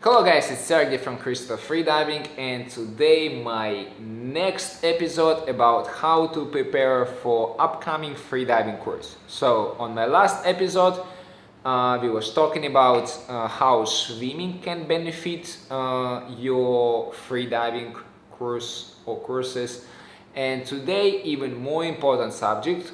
Hello guys, it's Sergey from Freediving, and today my next episode about how to prepare for upcoming freediving course. So on my last episode we was talking about how swimming can benefit your freediving course or courses, and today even more important subject,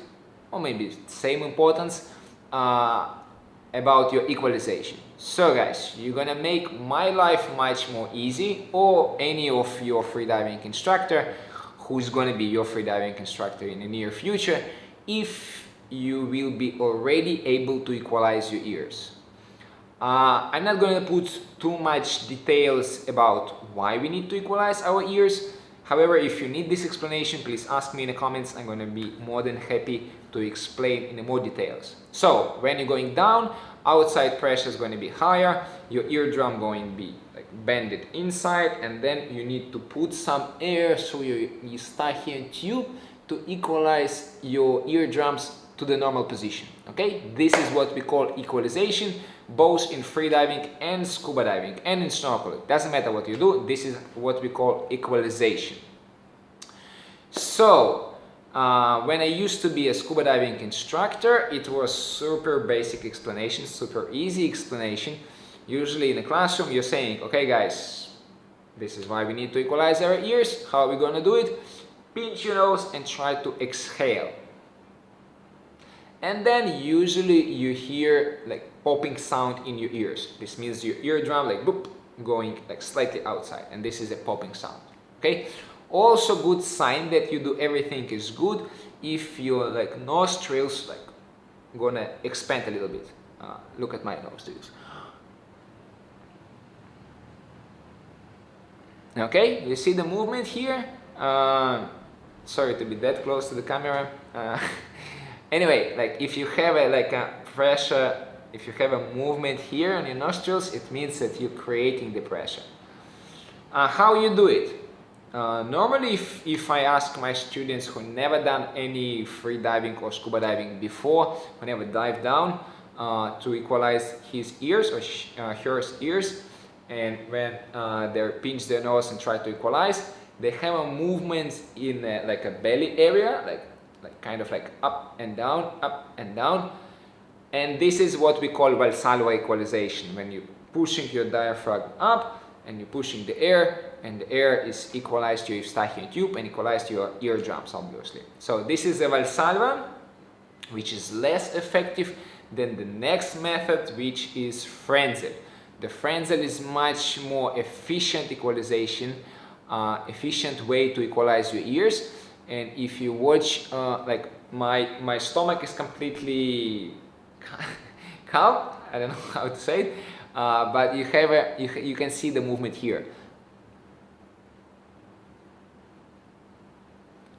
or maybe same importance, about your equalization. So guys, you're gonna make my life much more easy, or any of your freediving instructor who's gonna be your freediving instructor in the near future, if you will be already able to equalize your ears. I'm not going to put too much details about why we need to equalize our ears. However, if you need this explanation, please ask me in the comments. I'm going to be more than happy to explain in more details. So when you're going down, outside pressure is going to be higher, your eardrum going to be like bended inside, and then you need to put some air through your eustachian tube to equalize your eardrums to the normal position. Okay, this is what we call equalization, both in freediving and scuba diving and in snorkeling. Doesn't matter what you do, this is what we call equalization. So when I used to be a scuba diving instructor, it was super basic explanation, super easy explanation. Usually in a classroom you're saying, okay guys, this is why we need to equalize our ears. How are we going to do it? Pinch your nose and try to exhale. And then usually you hear like popping sound in your ears. This means your eardrum like boop, going like slightly outside, and this is a popping sound. Okay, also good sign that you do everything is good if your like nostrils like gonna expand a little bit. Look at my nostrils. Okay, you see the movement here. Sorry to be that close to the camera. Anyway, like if you have a pressure, if you have a movement here on your nostrils, it means that you're creating the pressure. How you do it? Normally, if I ask my students who never done any free diving or scuba diving before, who never dive down, to equalize his ears or her ears, and when they pinch their nose and try to equalize, they have a movement in like a belly area, like kind of like up and down, and this is what we call Valsalva Equalization, when you're pushing your diaphragm up and you're pushing the air, and the air is equalized to your eustachian tube and equalized to your eardrums, obviously. So this is a Valsalva, which is less effective than the next method, which is frenzel. The frenzel is much more efficient equalization, efficient way to equalize your ears. And if you watch, like my stomach is completely calm. I don't know how to say it, but you can see the movement here.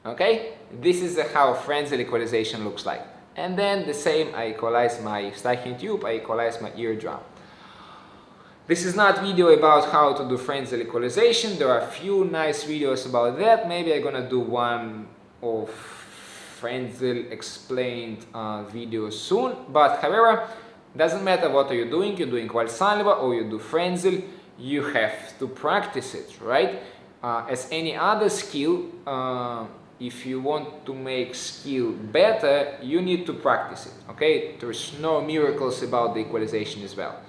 Okay, this is how frenzel equalization looks like. And then the same, I equalize my eustachian tube, I equalize my eardrum. This is not video about how to do frenzel equalization. There are a few nice videos about that. Maybe I'm gonna do one of frenzel explained video soon. But however, doesn't matter what are you doing. You're doing Valsalva or you do frenzel, you have to practice it, right? As any other skill, if you want to make skill better, you need to practice it. Okay, there's no miracles about the equalization as well.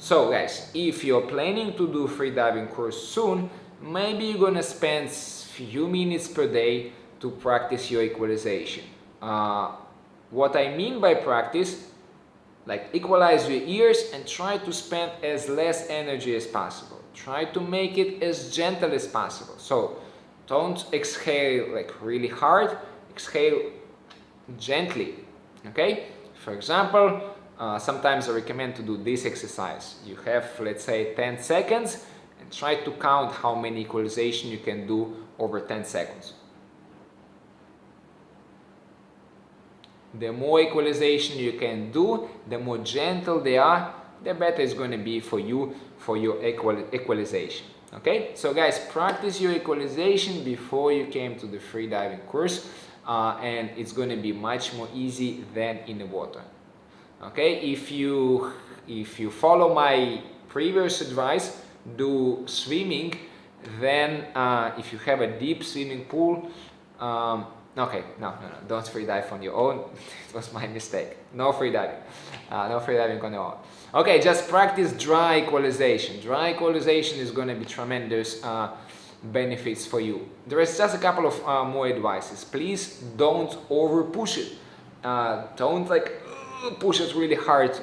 So guys, if you're planning to do freediving course soon, maybe you're gonna spend few minutes per day to practice your equalization. What I mean by practice, like equalize your ears and try to spend as less energy as possible. Try to make it as gentle as possible. So don't exhale like really hard, exhale gently. Okay, for example, sometimes I recommend to do this exercise. You have, let's say, 10 seconds and try to count how many equalization you can do over 10 seconds. The more equalization you can do, the more gentle they are, the better it's going to be for you, for your equalization. Okay, so guys, practice your equalization before you came to the freediving course, and it's going to be much more easy than in the water. Okay, if you follow my previous advice, do swimming. Then if you have a deep swimming pool, okay, no, don't free dive on your own. It was my mistake. No free diving. No free diving on your own. Okay, just practice dry equalization. Dry equalization is going to be tremendous benefits for you. There is just a couple of more advices. Please don't over push it. Don't like push it really hard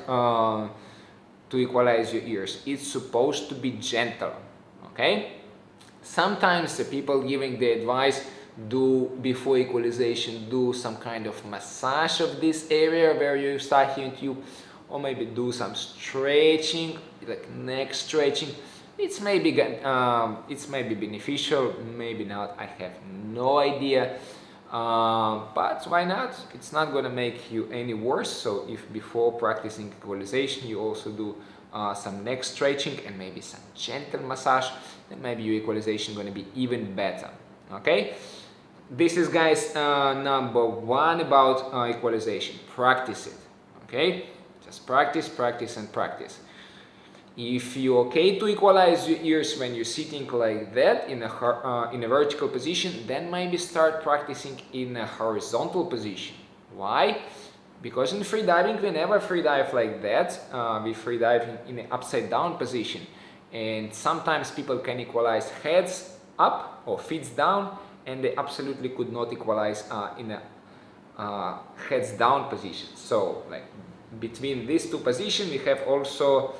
to equalize your ears. It's supposed to be gentle. Okay? Sometimes the people giving the advice do before equalization, do some kind of massage of this area where you start hearing tube, or maybe do some stretching, like neck stretching. It's maybe beneficial, maybe not. I have no idea. But why not? It's not gonna make you any worse. So if before practicing equalization you also do some neck stretching and maybe some gentle massage, then maybe your equalization gonna be even better. Okay, this is, guys, number one about equalization. Practice it. Okay, just practice, practice, and practice. If you're okay to equalize your ears when you're sitting like that in a vertical position, then maybe start practicing in a horizontal position. Why? Because in freediving we never freedive like that. We freedive in an upside down position, and sometimes people can equalize heads up or feet down, and they absolutely could not equalize in a heads down position. So like between these two positions we have also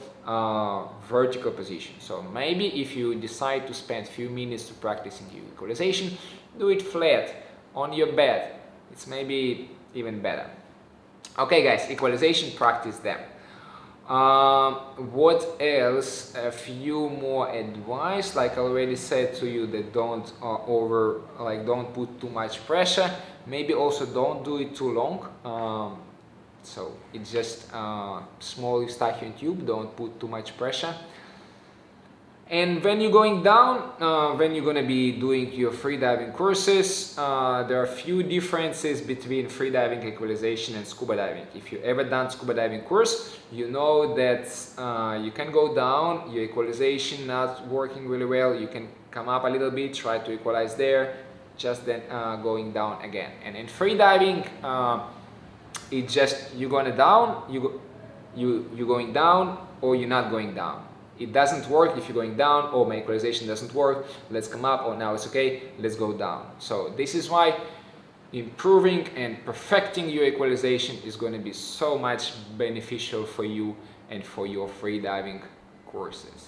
vertical position. So maybe if you decide to spend a few minutes to practicing your equalization, do it flat on your bed. It's maybe even better. Okay, guys, equalization, practice them. What else? A few more advice. Like I already said to you, that don't don't put too much pressure. Maybe also don't do it too long. So it's just small eustachian tube, don't put too much pressure. And when you're going down, when you're going to be doing your freediving courses, there are a few differences between freediving, equalization, and scuba diving. If you ever done scuba diving course, you know that you can go down, your equalization not working really well, you can come up a little bit, try to equalize there, just then going down again. And in freediving, it's just you're going down, you're going down, or you're not going down. It doesn't work if you're going down, or my equalization doesn't work, let's come up, or now it's okay, let's go down. So this is why improving and perfecting your equalization is going to be so much beneficial for you and for your freediving courses.